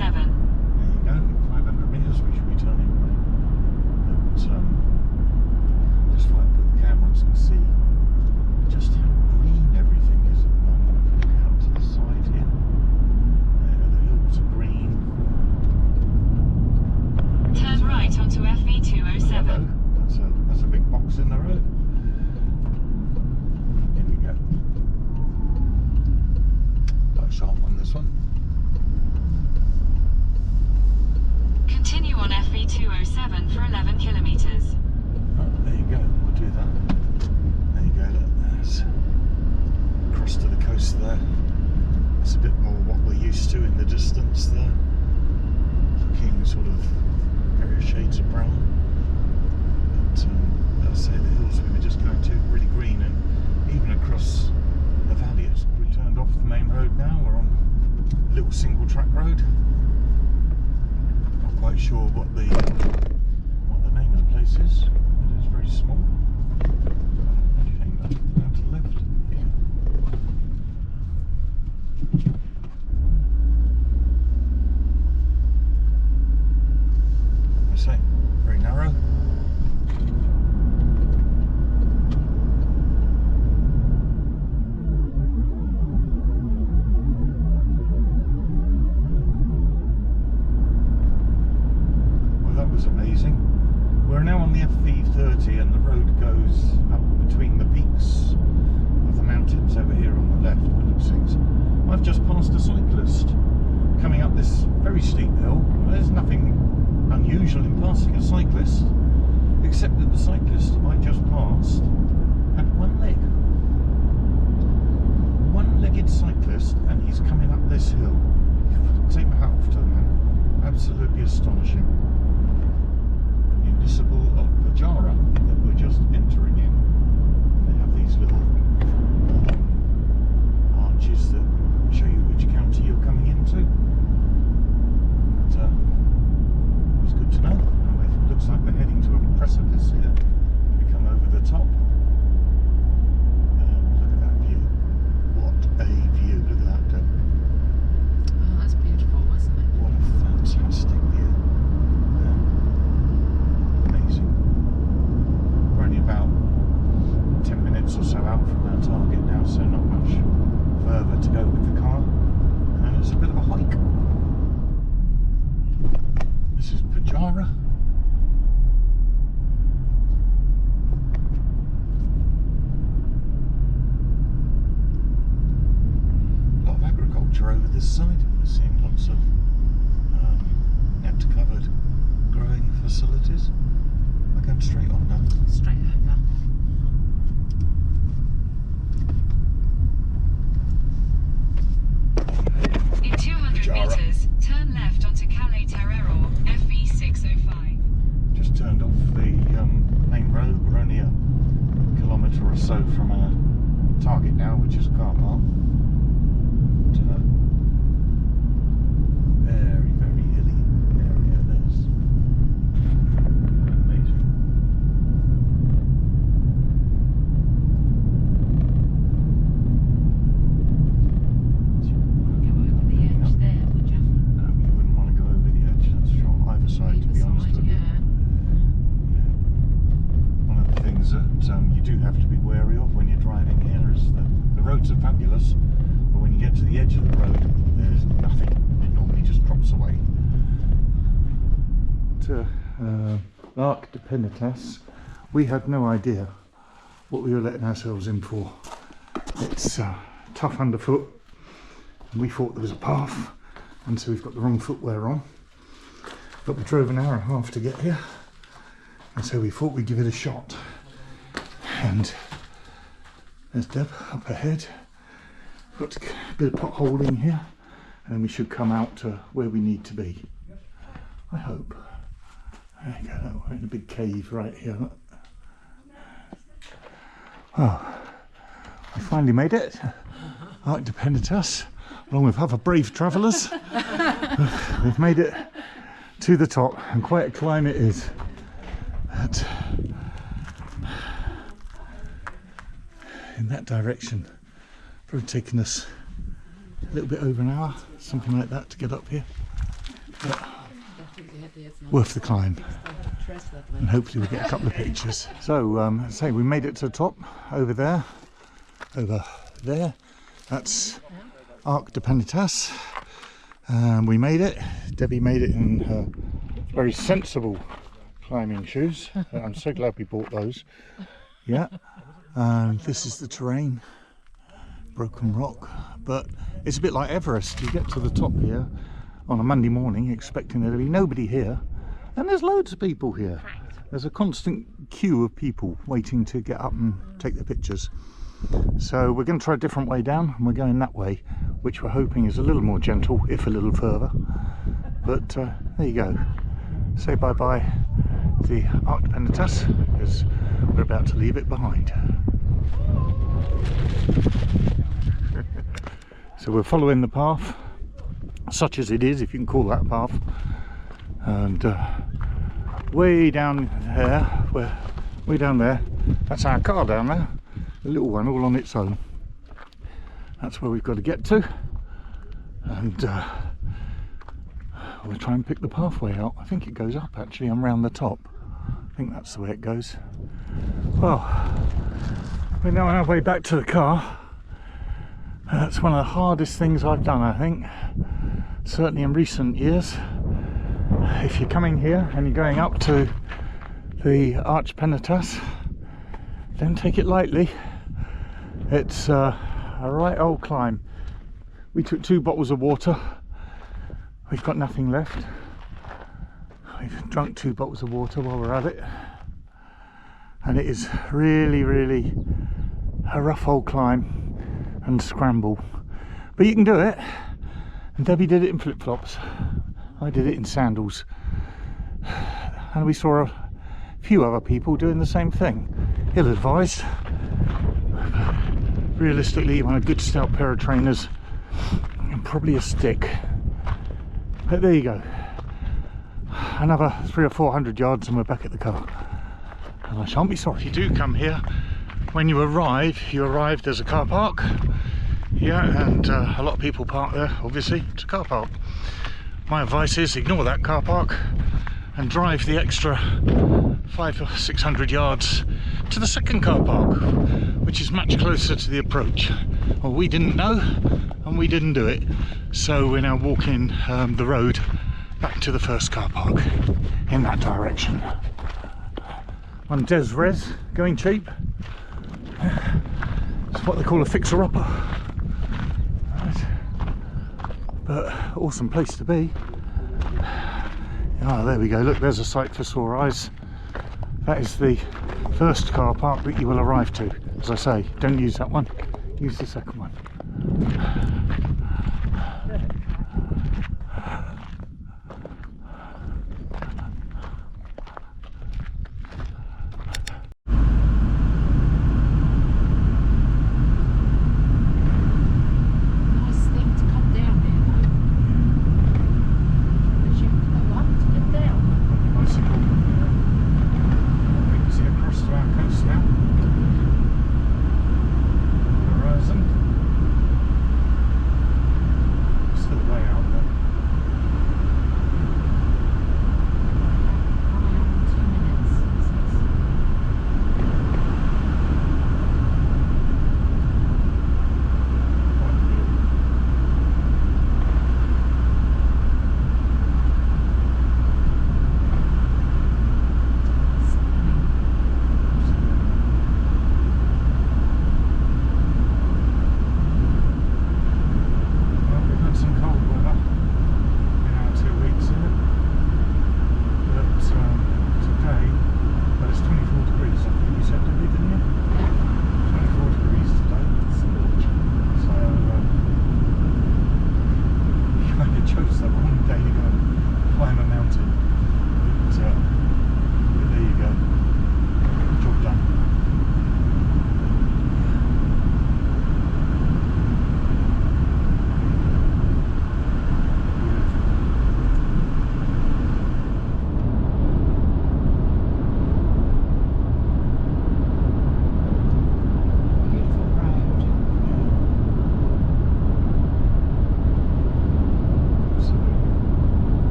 207. There you go, 500 metres we should be turning away. But just thought I'd put the camera so you can see just how green everything is at the moment. If you look out to the side here, the hills are green. Turn right onto FV 207. Hello. That's a big box in the road. Here we go. Quite sharp on this one. Continue on FV 207 for 11 kilometres. Oh, there you go. We'll do that. There you go. Look, there's across to the coast there. It's a bit more what we're used to in the distance there. Looking sort of various shades of brown. But as I say, the hills we were just going to really green, and even across the valley it's green. Turned off the main road now. We're on a little single track road. Not quite sure what the name of the place is. It's very small. What do you think? Down to the left? Yeah. I say, very narrow. Well, that was amazing. We're now on the FV30 and the road goes up between the peaks of the mountains over here on the left, by the looks of things. I've just passed a cyclist coming up this very steep hill. There's nothing unusual in passing a cyclist, except that the cyclist I just passed had one leg. One-legged cyclist, and he's coming up this hill. Take my hat off to the man. Absolutely astonishing. Municipal of Pajara that we're just entering in. And they have these little arches that show you which county you're coming into. But it was good to know. And it looks like we're heading to a precipice here. We come over the top. Look at that view. What a view. Look at that, Deb. Oh, that's beautiful, wasn't it? What a fantastic view. We're only about 10 minutes or so out from our target now, so not much further to go with the car, and it's a bit of a hike. This is Pajara. A lot of agriculture over this side. We're seeing lots of net covered growing facilities. We're going straight on now. Straight over. In 200 metres, turn left onto Calais Terrero, FV 605. Just turned off the main road. We're only a kilometre or so from our target now, which is a car park. But, very, very hilly area this. Amazing. Go over the edge there, would you? No, you wouldn't want to go over the edge, that's for sure. Either side, to be honest with you. Yeah. One of the things that you do have to be wary of when you're driving here is that the roads are fabulous, but when you get to the edge of the road, there's nothing. It normally just drops away. To Arco De Penitas, we had no idea what we were letting ourselves in for. It's tough underfoot, and we thought there was a path, and so we've got the wrong footwear on. But we drove an hour and a half to get here, and so we thought we'd give it a shot. And there's Deb up ahead. Got a bit of potholing here, and then we should come out to where we need to be. I hope. There you go, we're in a big cave right here. Oh, we finally made it. Arco De Penitas, along with other brave travellers. We've made it to the top, and quite a climb it is. But in that direction, probably taken us a little bit over an hour, something like that, to get up here. Worth the climb, and hopefully we'll get a couple of pictures. So say we made it to the top over there. That's Arco De Penitas. We made it. Debbie made it in her very sensible climbing shoes. I'm so glad we bought those. Yeah. This is the terrain. Broken rock, but it's a bit like Everest. You get to the top here on a Monday morning expecting there to be nobody here, and there's loads of people here. There's a constant queue of people waiting to get up and take their pictures. So we're going to try a different way down, and we're going that way, which we're hoping is a little more gentle, if a little further. But there you go. Say bye bye to the Arco De Penitas, because we're about to leave it behind. So we're following the path, such as it is, if you can call that a path, and way down there, that's our car down there, the little one all on its own. That's where we've got to get to, and we'll try and pick the pathway out. I think it goes up actually and round the top. I think that's the way it goes. Well, we're now on our way back to the car. That's one of the hardest things I've done, I think, certainly in recent years. If you're coming here and you're going up to the Arco De Penitas, don't take it lightly. It's a right old climb. We took 2 bottles of water. We've got nothing left. We've drunk 2 bottles of water while we're at it, and it is really, really a rough old climb and scramble, but you can do it. And Debbie did it in flip-flops, I did it in sandals, and we saw a few other people doing the same thing. Ill-advised. Realistically, you want a good stout pair of trainers and probably a stick. But there you go, another 300 or 400 yards and we're back at the car, and I shan't be sorry. If you do come here, when you arrive, there's a car park. Yeah, and a lot of people park there, obviously. It's a car park. My advice is ignore that car park and drive the extra 500 or 600 yards to the second car park, which is much closer to the approach. Well, we didn't know, and we didn't do it, so we're now walking the road back to the first car park in that direction. One Des Res, going cheap. It's what they call a fixer-upper. Right. But awesome place to be. Ah, there we go. Look, there's a sight for sore eyes. That is the first car park that you will arrive to. As I say, don't use that one. Use the second one.